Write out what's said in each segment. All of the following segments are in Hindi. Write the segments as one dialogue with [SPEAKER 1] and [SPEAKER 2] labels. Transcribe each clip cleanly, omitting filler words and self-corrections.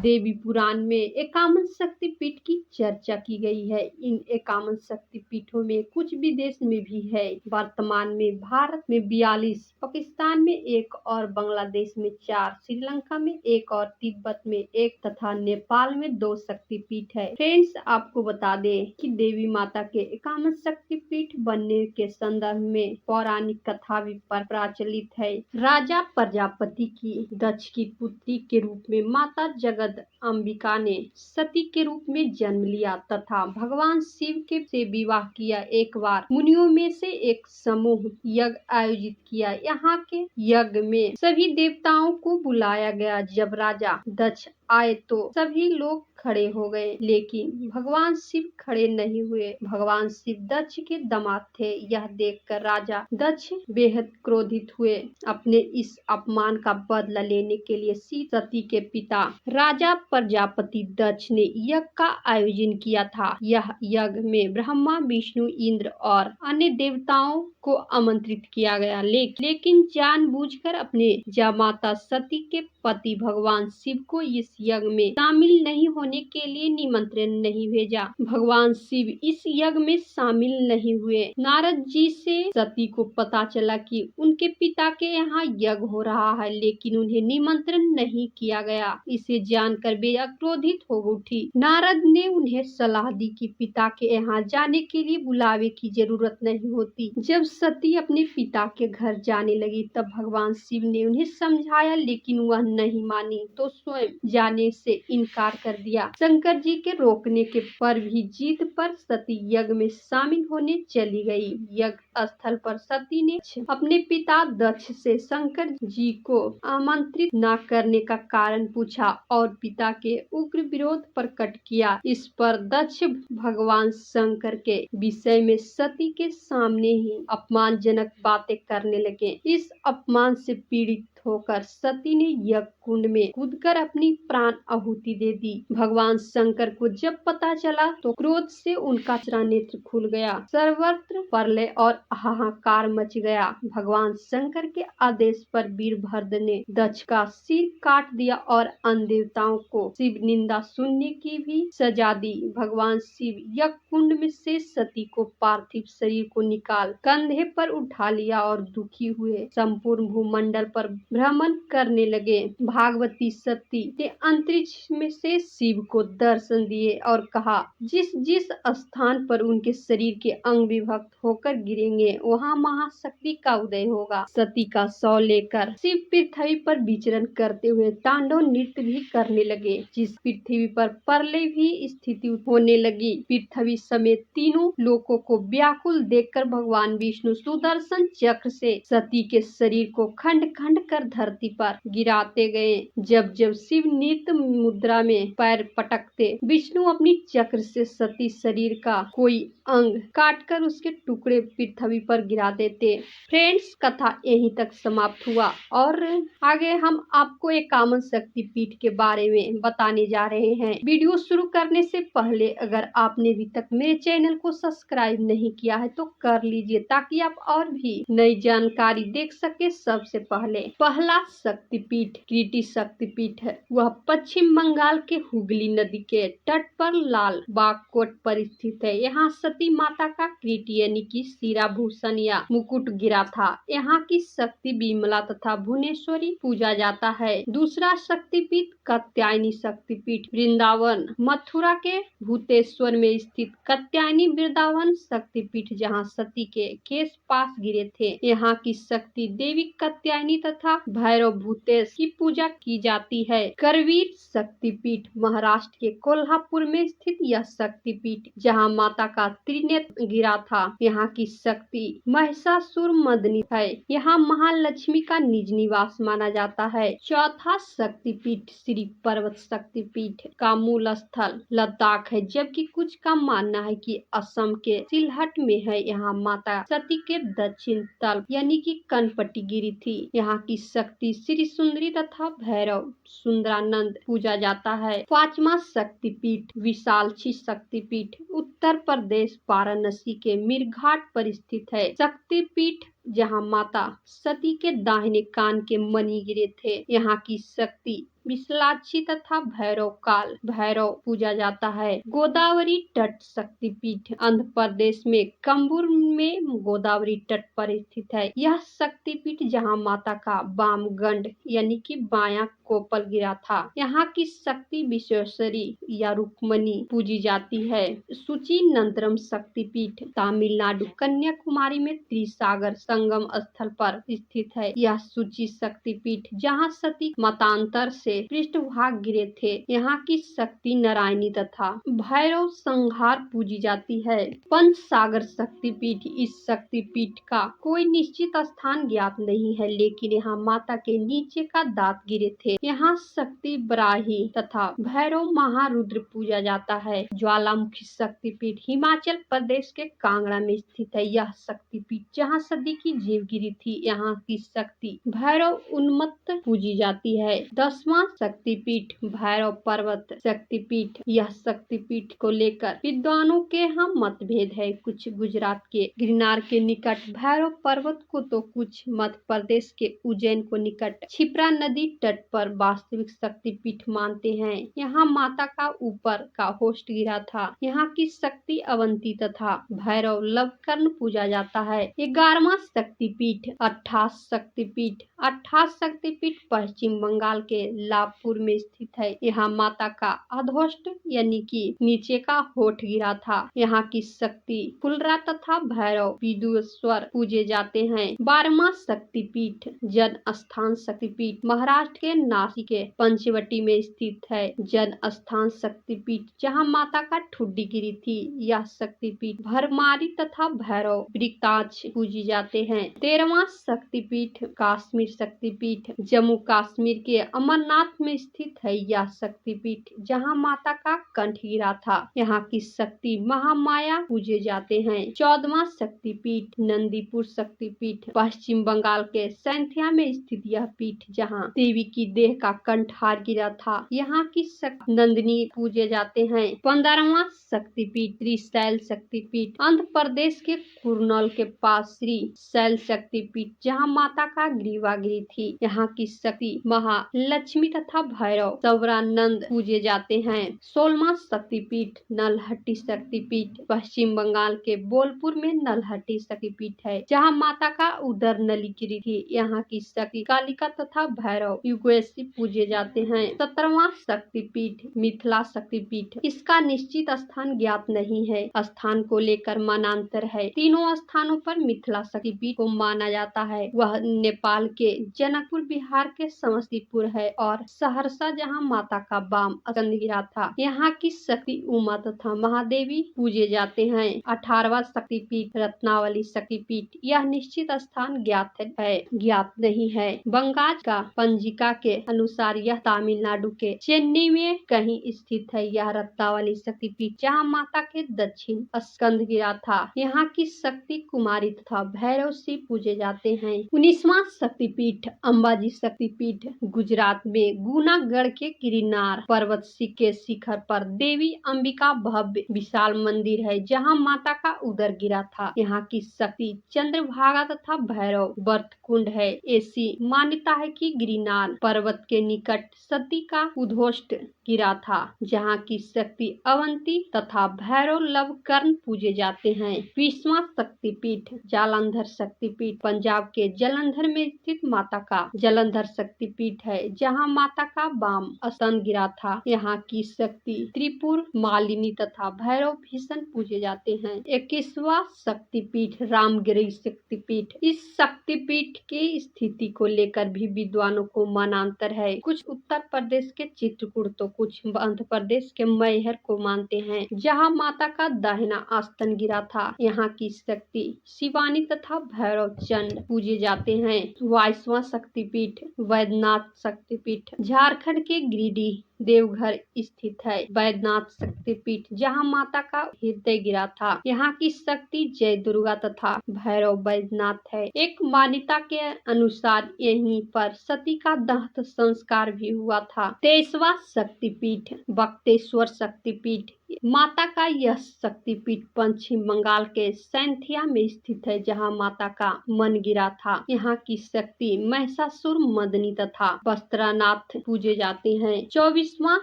[SPEAKER 1] देवी पुराण में 51 शक्तिपीठ की चर्चा की गई है। इन 51 शक्तिपीठों में कुछ विदेश में भी है। वर्तमान में भारत में 42, पाकिस्तान में 1 और बांग्लादेश में 4, श्रीलंका में 1 और तिब्बत में 1 तथा नेपाल में 2 शक्तिपीठ है। फ्रेंड्स, आपको बता दें कि देवी माता के 51 शक्तिपीठ बनने के संदर्भ में पौराणिक कथा भी प्रचलित है। राजा प्रजापति की दक्ष की पुत्री के रूप में माता जगद अंबिका ने सती के रूप में जन्म लिया तथा भगवान शिव के से विवाह किया। एक बार मुनियों में से एक समूह यज्ञ आयोजित किया। यहाँ के यज्ञ में सभी देवताओं को बुलाया गया। जब राजा दक्ष आए तो सभी लोग खड़े हो गए, लेकिन भगवान शिव खड़े नहीं हुए। भगवान शिव दक्ष के दामाद थे। यह देखकर राजा दक्ष बेहद क्रोधित हुए। अपने इस अपमान का बदला लेने के लिए सती के पिता राजा प्रजापति दक्ष ने यज्ञ का आयोजन किया था। यह यज्ञ में ब्रह्मा, विष्णु, इंद्र और अन्य देवताओं को आमंत्रित किया गया, लेकिन जानबूझकर अपने जामाता सती के पति भगवान शिव को इस यज्ञ में शामिल नहीं होने के लिए निमंत्रण नहीं भेजा। भगवान शिव इस यज्ञ में शामिल नहीं हुए। नारद जी से सती को पता चला कि उनके पिता के यहाँ यज्ञ हो रहा है, लेकिन उन्हें निमंत्रण नहीं किया गया। इसे जानकर बेहद क्रोधित हो उठी। नारद ने उन्हें सलाह दी कि पिता के यहाँ जाने के लिए बुलावे की जरूरत नहीं होती। जब सती अपने पिता के घर जाने लगी तब भगवान शिव ने उन्हें समझाया, लेकिन वह नहीं मानी तो स्वयं जाने से इनकार कर दिया। शंकर जी के रोकने के पर भी जीत पर सती यज्ञ में शामिल होने चली गई। यज्ञ स्थल पर सती ने अपने पिता दक्ष से शंकर जी को आमंत्रित न करने का कारण पूछा और पिता के उग्र विरोध प्रकट किया। इस पर दक्ष भगवान शंकर के विषय में सती के सामने ही अपमानजनक बातें करने लगे। इस अपमान से पीड़ित होकर सती ने यज्ञ कुंड में कूदकर अपनी प्राण आहुति दे दी। भगवान शंकर को जब पता चला तो क्रोध से उनका नेत्र खुल गया। सर्वत्र प्रलय और हाहाकार मच गया। भगवान शंकर के आदेश पर वीरभद्र ने दक्ष का सिर काट दिया और अन्य देवताओं को शिव निंदा सुनने की भी सजा दी। भगवान शिव यज्ञ कुंड में से सती को पार्थिव शरीर को निकाल कंधे पर उठा लिया और दुखी हुए संपूर्ण भूमंडल पर भ्रमण करने लगे। भागवती सती ने अंतरिक्ष में से शिव को दर्शन दिए और कहा, जिस जिस स्थान पर उनके शरीर के अंग विभक्त होकर गिरेंगे वहां महाशक्ति का उदय होगा। सती का शव लेकर शिव पृथ्वी पर विचरण करते हुए तांडव नृत्य भी करने लगे, जिस पृथ्वी पर प्रलय भी स्थिति होने लगी। पृथ्वी समेत तीनों लोकों को व्याकुल देखकर भगवान विष्णु सुदर्शन चक्र से सती के शरीर को खंड खंड कर धरती पर गिराते गए। जब जब शिव नृत्य मुद्रा में पैर पटकते, विष्णु अपनी चक्र से सती शरीर का कोई अंग काटकर उसके टुकड़े पृथ्वी पर गिरा देते। फ्रेंड्स, कथा यहीं तक समाप्त हुआ और आगे हम आपको 51 शक्तिपीठ के बारे में बताने जा रहे हैं। वीडियो शुरू करने से पहले अगर आपने अभी तक मेरे चैनल को सब्सक्राइब नहीं किया है तो कर लीजिए, ताकि आप और भी नई जानकारी देख सके। सबसे पहला शक्तिपीठ कृति शक्तिपीठ है। वह पश्चिम बंगाल के हुगली नदी के तट पर लाल बाग कोट पर स्थित है। यहाँ सती माता का कृति यानी कि शीराभूषण या मुकुट गिरा था। यहाँ की शक्ति विमला तथा भुवनेश्वरी पूजा जाता है। दूसरा शक्तिपीठ कात्यायनी शक्तिपीठ वृंदावन मथुरा के भूतेश्वर में स्थित कात्यायनी वृंदावन शक्तिपीठ, जहाँ सती के केश पास गिरे थे। यहाँ की शक्ति देवी कात्यायनी तथा भैरव भूतेश की पूजा की जाती है। करवीर शक्तिपीठ महाराष्ट्र के कोल्हापुर में स्थित यह शक्तिपीठ, जहाँ माता का त्रिनेत्र गिरा था। यहाँ की शक्ति महिषासुर मर्दिनी है। यहाँ महालक्ष्मी का निज निवास माना जाता है। चौथा शक्तिपीठ श्री पर्वत शक्तिपीठ का मूल स्थल लद्दाख है, जबकि कुछ का मानना है कि असम के सिलहट में है। यहाँ माता सती के दक्षिण तल यानी कि कनपटी गिरी थी। यहाँ की शक्ति श्री सुंदरी तथा भैरव सुंदरानंद पूजा जाता है। पांचवा शक्तिपीठ विशालक्षी शक्तिपीठ उत्तर प्रदेश वाराणसी के मीरघाट पर स्थित है। शक्तिपीठ जहाँ माता सती के दाहिने कान के मणि गिरे थे। यहाँ की शक्ति विशालाक्षी तथा भैरव काल भैरव पूजा जाता है। गोदावरी तट शक्तिपीठ आंध्र प्रदेश में कंबूर में गोदावरी तट पर स्थित है। यह शक्तिपीठ जहां माता का वाम गंड यानी कि बायां कोपल गिरा था। यहाँ की शक्ति विश्वेश्वरी या रुक्मणी पूजी जाती है। सूची नंतरम शक्तिपीठ तमिलनाडु कन्याकुमारी में त्रिसागर संगम स्थल पर स्थित है। यह सूची शक्तिपीठ जहाँ सती मतांतर से पृष्ठभाग गिरे थे। यहाँ की शक्ति नारायणी तथा भैरव संहार पूजी जाती है। पंचसागर शक्तिपीठ इस शक्तिपीठ का कोई निश्चित स्थान ज्ञात नहीं है, लेकिन यहाँ माता के नीचे का दांत गिरे थे। यहाँ शक्ति बराही तथा भैरव महारुद्र पूजा जाता है। ज्वालामुखी शक्तिपीठ हिमाचल प्रदेश के कांगड़ा में स्थित है। यह शक्तिपीठ जहाँ सदी की जीव गिरी थी। यहाँ की शक्ति भैरव उन्मत्त पूजी जाती है। 10वां शक्तिपीठ भैरव पर्वत शक्तिपीठ। यह शक्तिपीठ को लेकर विद्वानों के यहाँ मतभेद है। कुछ गुजरात के गिरनार के निकट भैरव पर्वत को तो कुछ मध्य प्रदेश के उज्जैन को निकट क्षिप्रा नदी तट पर वास्तविक शक्तिपीठ मानते हैं। यहाँ माता का ऊपर का होस्ट गिरा था। यहाँ की शक्ति अवंती तथा भैरव लवकर्ण पूजा जाता है। 11वां शक्तिपीठ अट्ठास शक्तिपीठ। अट्ठास शक्तिपीठ पश्चिम बंगाल के लाभपुर में स्थित है। यहाँ माता का अधोष्ट यानी कि नीचे का होठ गिरा था। यहाँ की शक्ति फुलरा तथा भैरव विदुश्वर पूजे जाते हैं। 12वां शक्तिपीठ जन स्थान शक्तिपीठ महाराष्ट्र के नासिक के पंचवटी में स्थित है। जन स्थान शक्तिपीठ जहाँ माता का ठुड्डी गिरी थी। यह शक्तिपीठ भरमारी तथा भैरव वृक्ताक्ष पूजी जाते हैं। 13वां शक्तिपीठ कश्मीर शक्तिपीठ जम्मू कश्मीर के अमरनाथ में स्थित है। यह शक्तिपीठ जहाँ माता का कंठ गिरा था। यहाँ की शक्ति महामाया पूजे जाते हैं। 14वां शक्तिपीठ नंदीपुर शक्तिपीठ पश्चिम बंगाल के सैंथिया में स्थित यह पीठ जहाँ देवी की देह का कंठहार गिरा था। यहाँ की शक्ति नंदिनी पूजे जाते हैं। 15वां शक्तिपीठ त्रिशैल शक्तिपीठ आंध्र प्रदेश के कुरनूल के पास श्री शैल शक्तिपीठ जहाँ माता का ग्रीवा गिरी थी। यहाँ की शक्ति महालक्ष्मी तथा भैरव सवरानंद पूजे जाते हैं। 16वां शक्तिपीठ नलहट्टी शक्तिपीठ पश्चिम बंगाल के बोलपुर में नलहट्टी शक्तिपीठ है जहाँ माता का उदर नली गिरी थी। यहाँ की शक्ति कालिका तथा भैरव युगेशी पूजे जाते हैं। 17वां शक्तिपीठ मिथिला शक्तिपीठ। इसका निश्चित स्थान ज्ञात नहीं है। स्थान को लेकर मानांतर है। तीनों स्थानों पर मिथिला शक्तिपीठ को माना जाता है। वह नेपाल के जनकपुर बिहार के समस्तीपुर है और सहरसा जहाँ माता का वाम स्कंद गिरा था। यहाँ की शक्ति उमा तथा महादेवी पूजे जाते हैं। 18वां शक्तिपीठ रत्नावली शक्तिपीठ। यह निश्चित स्थान ज्ञात नहीं है। बंगाल का पंजिका के अनुसार यह तमिलनाडु के चेन्नई में कहीं स्थित है। यह रत्नावली शक्तिपीठ जहाँ माता के दक्षिण स्कंद गिरा था। यहाँ की शक्ति कुमारी तथा भैरव शिव पूजे जाते हैं। 19वां शक्तिपीठ अंबाजी शक्तिपीठ गुजरात में गुनागढ़ के गिरनार पर्वत के शिखर पर देवी अंबिका भव्य विशाल मंदिर है जहाँ माता का उदर गिरा था। यहाँ की शक्ति चंद्रभागा तथा भैरव वर्त कुंड है। ऐसी मान्यता है कि गिरनार पर्वत के निकट सती का उद्घोष्ट गिरा था जहाँ की शक्ति अवंती तथा भैरव लवकर्ण पूजे जाते हैं। 20वां शक्तिपीठ जालंधर शक्तिपीठ पंजाब के जलंधर में स्थित माता का जलंधर शक्तिपीठ है जहाँ माता का वाम स्तन गिरा था। यहाँ की शक्ति त्रिपुर मालिनी तथा भैरव भीषण पूजे जाते हैं। 21वां शक्तिपीठ रामगिरी शक्तिपीठ। इस शक्तिपीठ की स्थिति को लेकर भी विद्वानों को मनांतर है। कुछ उत्तर प्रदेश के चित्रकूट तो कुछ आंध्र प्रदेश के मैहर को मानते हैं जहाँ माता का दाहिना स्तन गिरा था। यहाँ की शक्ति शिवानी तथा भैरव चंड पूजे जाते हैं। 22वां शक्तिपीठ वैद्यनाथ शक्तिपीठ झारखंड के गिरिडीह देवघर स्थित है। वैद्यनाथ शक्तिपीठ जहां माता का हृदय गिरा था। यहाँ की शक्ति जय दुर्गा तथा भैरव वैद्यनाथ है। एक मान्यता के अनुसार यहीं पर सती का दाह संस्कार भी हुआ था। 23वां शक्तिपीठ बक्तेश्वर शक्तिपीठ। माता का यह शक्तिपीठ पश्चिम बंगाल के सैंथिया में स्थित है, जहां माता का मन गिरा था। यहाँ की शक्ति महिषासुर मर्दिनी तथा वस्त्रनाथ पूजे जाते हैं। 24वां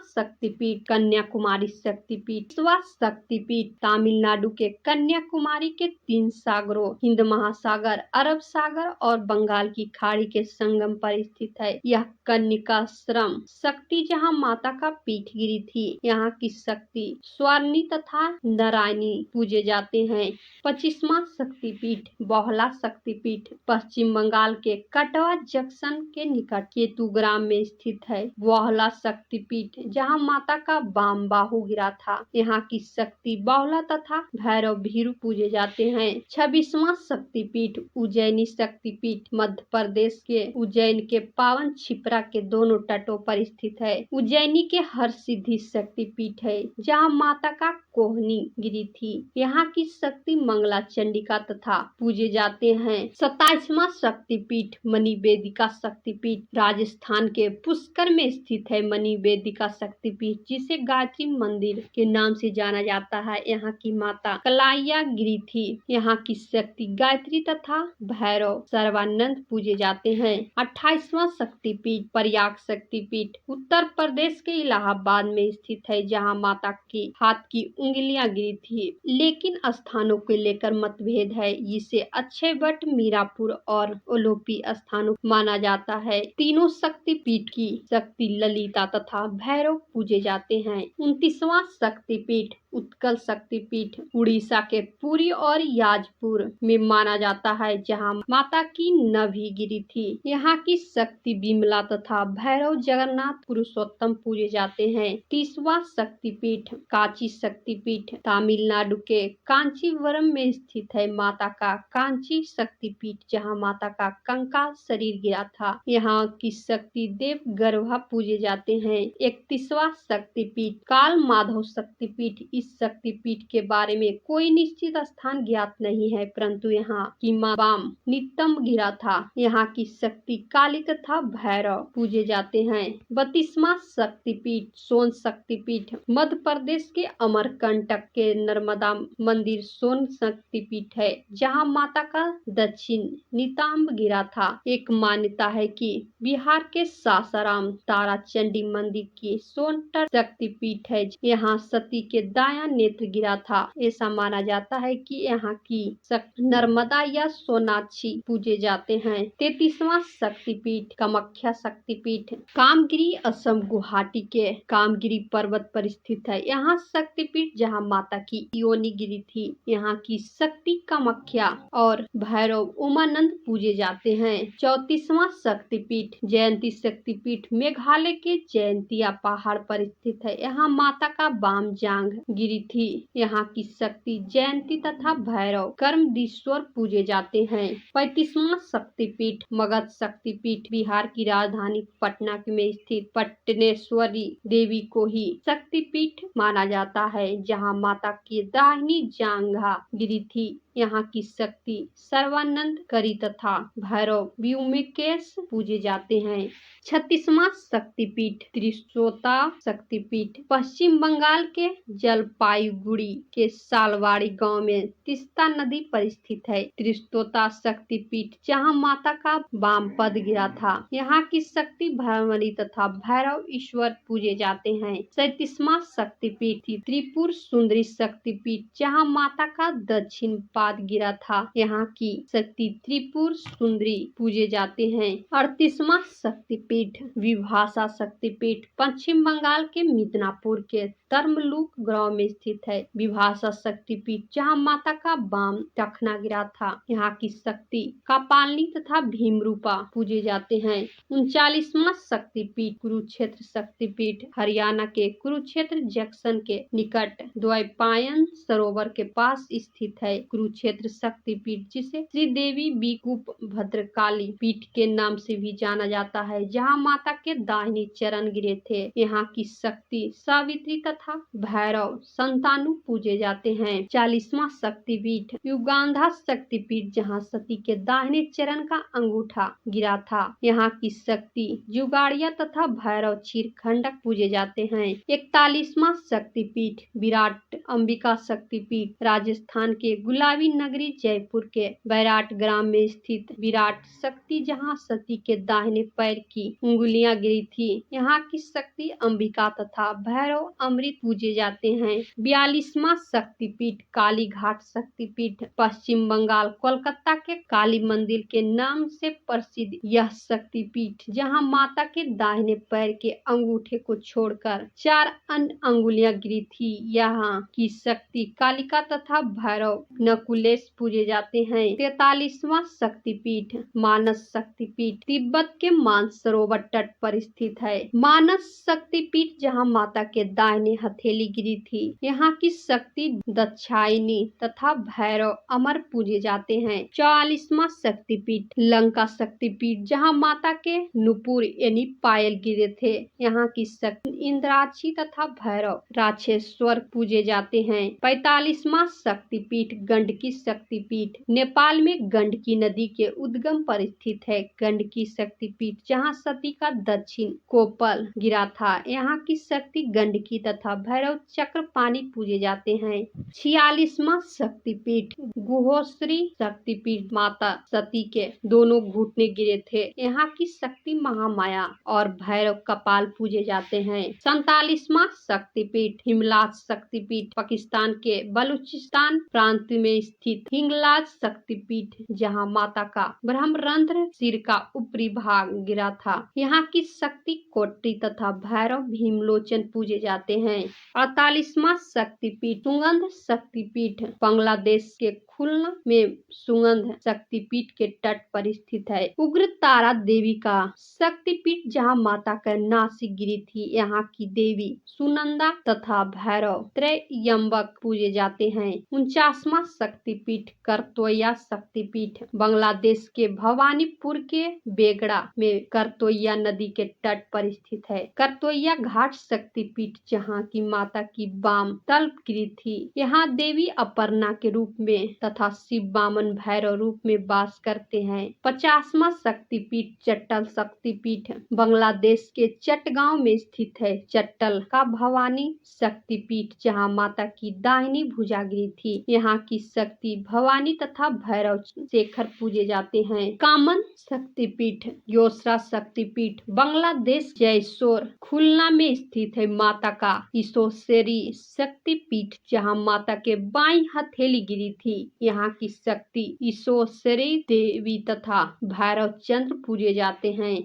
[SPEAKER 1] शक्तिपीठ कन्याकुमारी शक्तिपीठ। 25वां शक्तिपीठ तमिलनाडु के कन्याकुमारी के 3 सागरों हिंद महासागर, अरब सागर और बंगाल की खाड़ी के संगम पर स्थित है। यह कन्यकाश्रम शक्ति जहाँ माता का पीठ गिरी थी। यहाँ की शक्ति स्वर्णी तथा नारायणी पूजे जाते हैं। 25वां शक्तिपीठ बौहला शक्तिपीठ पश्चिम बंगाल के कटवा जंक्शन के निकट केतुग्राम में स्थित है। बौहला शक्तिपीठ जहां माता का वाम बाहु गिरा था। यहाँ की शक्ति बौहला तथा भैरव भीरू पूजे जाते हैं। 26वां शक्तिपीठ उज्जैनी शक्तिपीठ मध्य प्रदेश के उज्जैन के पावन छिपरा के दोनों तटों पर स्थित है। उज्जैनी के हर सिद्धि शक्तिपीठ है, जहाँ माता का कोहनी गिरी थी। यहाँ की शक्ति मंगला चंडिका तथा पूजे जाते हैं। 27वां शक्तिपीठ मणिवेदिका शक्तिपीठ राजस्थान के पुष्कर में स्थित है। मणिवेदिका शक्तिपीठ जिसे गायत्री मंदिर के नाम से जाना जाता है। यहाँ की माता कलाइया गिरी थी। यहाँ की शक्ति गायत्री तथा भैरव सर्वानंद पूजे जाते हैं। 28वां शक्तिपीठ प्रयाग शक्तिपीठ उत्तर प्रदेश के इलाहाबाद में स्थित है, जहाँ माता की हाथ की उंगलियां गिरी थी। लेकिन स्थानों को लेकर मतभेद है। इसे अक्षयवट, मीरापुर और ओलोपी स्थानों माना जाता है। तीनों शक्तिपीठ की शक्ति ललिता तथा भैरव पूजे जाते हैं। 29वां शक्तिपीठ उत्कल शक्तिपीठ उड़ीसा के पुरी और याजपुर में माना जाता है, जहां माता की नभी गिरी थी। यहाँ की शक्ति विमला तथा भैरव जगन्नाथ पुरुषोत्तम पूजे जाते हैं। 30वां शक्तिपीठ कांची शक्तिपीठ तमिलनाडु के कांचीवरम में स्थित है। माता का कांची शक्तिपीठ जहां माता का कंकाल शरीर गिरा था। यहाँ की शक्ति देव गर्भा पूजे जाते हैं। 31वां शक्तिपीठ काल माधव शक्तिपीठ। इस शक्तिपीठ के बारे में कोई निश्चित स्थान ज्ञात नहीं है, परंतु यहाँ की मां वाम नितंब गिरा था। यहाँ की शक्ति काली तथा भैरव पूजे जाते हैं। 32वां शक्तिपीठ सोन शक्तिपीठ मध्य प्रदेश के अमरकंटक के नर्मदा मंदिर सोन शक्तिपीठ है, जहाँ माता का दक्षिण नितंब गिरा था। एक मान्यता है कि बिहार के सासाराम तारा चंडी मंदिर की सोनटर शक्तिपीठ है। यहाँ सती के दाया नेत्र गिरा था। ऐसा माना जाता है कि यहाँ की नर्मदा या सोनाक्षी पूजे जाते हैं। 33वां शक्तिपीठ कामाख्या शक्तिपीठ कामगिरी असम गुवाहाटी के कामगिरी पर्वत पर स्थित है। यहाँ शक्तिपीठ जहाँ माता की योनि गिरी थी। यहाँ की शक्ति कामाख्या और भैरव उमानंद पूजे जाते हैं। 34वां शक्तिपीठ जयंती शक्तिपीठ मेघालय के जयंतिया पहाड़ पर स्थित है। यहाँ माता का वाम जांघ गिरी थी। यहाँ की शक्ति जयंती तथा भैरव कर्मदीश्वर पूजे जाते हैं। 35वां शक्तिपीठ मगध शक्तिपीठ बिहार की राजधानी पटना में स्थित पटनेश्वरी देवी को ही शक्तिपीठ माना जाता है, जहाँ माता की दाहिनी जांघा गिरी थी। यहाँ की शक्ति सर्वानंद करी तथा भैरव व्योमकेश पूजे जाते हैं। 36वां शक्तिपीठ त्रिस्तोता शक्तिपीठ पश्चिम बंगाल के जलपाईगुड़ी के सालवाड़ी गांव में तीस्ता नदी पर स्थित है। त्रिस्तोता शक्तिपीठ जहां माता का वाम पद गिरा था। यहाँ की शक्ति भैरवनी तथा भैरव ईश्वर पूजे जाते हैं। 37वां शक्तिपीठ त्रिपुर सुंदरी शक्तिपीठ जहां माता का दक्षिण पाद गिरा था। यहाँ की शक्ति त्रिपुर सुंदरी पूजे जाते हैं। 38वां शक्तिपीठ विभाषा शक्तिपीठ पश्चिम बंगाल के मिदनापुर के तर्मलुक गांव में स्थित है। विभाषा शक्तिपीठ जहां माता का वाम टखना गिरा था। यहाँ की शक्ति कपालिनी तथा भीमरूपा पूजे जाते हैं। 39वां शक्तिपीठ कुरुक्षेत्र शक्तिपीठ हरियाणा के कुरुक्षेत्र जंक्शन के निकट द्वैपायन सरोवर के पास स्थित है। कुरुक्षेत्र शक्तिपीठ, जिसे श्रीदेवी बीकूप भद्रकाली पीठ के नाम से भी जाना जाता है, जहाँ माता के दाहिने चरण गिरे थे। यहाँ की शक्ति सावित्री तथा भैरव संतानु पूजे जाते हैं। 40वां शक्तिपीठ युगांधा शक्तिपीठ, जहाँ सती के दाहिने चरण का अंगूठा गिरा था। यहाँ की शक्ति जुगाड़िया तथा भैरव क्षीरखंडक पूजे जाते हैं। 41वां शक्तिपीठ विराट अंबिका शक्तिपीठ, राजस्थान के गुलाबी नगरी जयपुर के बैराट ग्राम में स्थित विराट शक्ति, जहाँ सती के दाहिने पैर की उंगलियां गिरी थी। यहाँ की शक्ति अंबिका तथा भैरव अमृत पूजे जाते हैं। 42वां शक्तिपीठ काली घाट शक्तिपीठ, पश्चिम बंगाल कोलकाता के काली मंदिर के नाम से प्रसिद्ध यह शक्तिपीठ, जहाँ माता के दाहिने पैर के अंगूठे को छोड़कर 4 अन्य अंगुलियां गिरी थी। यहाँ की शक्ति कालिका तथा भैरव नकुलेश पूजे जाते हैं। 43वां शक्तिपीठ मानस शक्तिपीठ, तिब्बत के मानसरोवर तट पर स्थित है। मानस शक्तिपीठ, जहाँ माता के दाहिने हथेली गिरी थी। यहाँ की शक्ति दक्षायनी तथा भैरव अमर पूजे जाते हैं। 44वां शक्तिपीठ लंका शक्तिपीठ, जहाँ माता के नुपुर यानी पायल गिरे थे। यहाँ की शक्ति इंद्राक्षी तथा भैरव राक्षेश्वर पूजे जाते हैं। 45वां शक्तिपीठ गंडकी शक्तिपीठ, नेपाल में गंडकी नदी के उद्गम पर स्थित है। गंडकी शक्तिपीठ, जहाँ सती का दक्षिण कोपल गिरा था। यहाँ की शक्ति गंडकी तथा भैरव चक्र पानी पूजे जाते हैं। 46वां शक्तिपीठ गुहोश्री शक्तिपीठ, माता सती के दोनों घुटने गिरे थे। यहाँ की शक्ति महामाया और भैरव कपाल पूजे जाते हैं। 47वां शक्तिपीठ हिंगलाज शक्तिपीठ, पाकिस्तान के बलूचिस्तान प्रांत में स्थित हिंगलाज शक्तिपीठ, जहाँ माता का ब्रह्मरंध्र सिर का ऊपरी भाग गिरा था। यहाँ की शक्ति कोटरी तथा भैरव भीमलोचन पूजे जाते हैं। 48वां शक्तिपीठ सुगंध शक्तिपीठ, बांग्लादेश के खुलना में सुगंध शक्तिपीठ के तट पर स्थित है। उग्र तारा देवी का शक्तिपीठ, जहाँ माता का नासिक गिरी थी। यहाँ की देवी सुनंदा तथा भैरव त्रयंबक पूजे जाते हैं। 49वां शक्तिपीठ करतोया शक्तिपीठ, बांग्लादेश के भवानीपुर के बेगड़ा में करतोया नदी के तट पर स्थित है। करतोया घाट शक्तिपीठ, जहाँ की माता की बाम तल्प गिरी थी। यहाँ देवी अपर्णा के रूप में तथा शिव वामन भैरव रूप में वास करते हैं। 50वां शक्तिपीठ चट्टल शक्तिपीठ, बांग्लादेश के चट्टगांव में स्थित है। चट्टल का भवानी शक्तिपीठ, जहाँ माता की दाहिनी भुजा गिरी थी। यहाँ की शक्ति भवानी तथा भैरव शेखर पूजे जाते हैं। कामन शक्तिपीठ योसरा शक्तिपीठ, बांग्लादेश जयसोर खुलना में स्थित है। माता का ईशोशेरी शक्तिपीठ, जहाँ माता के बाईं हथेली गिरी थी। यहाँ की शक्ति ईशोशेरी देवी तथा भैरव चंद्र पूजे जाते हैं।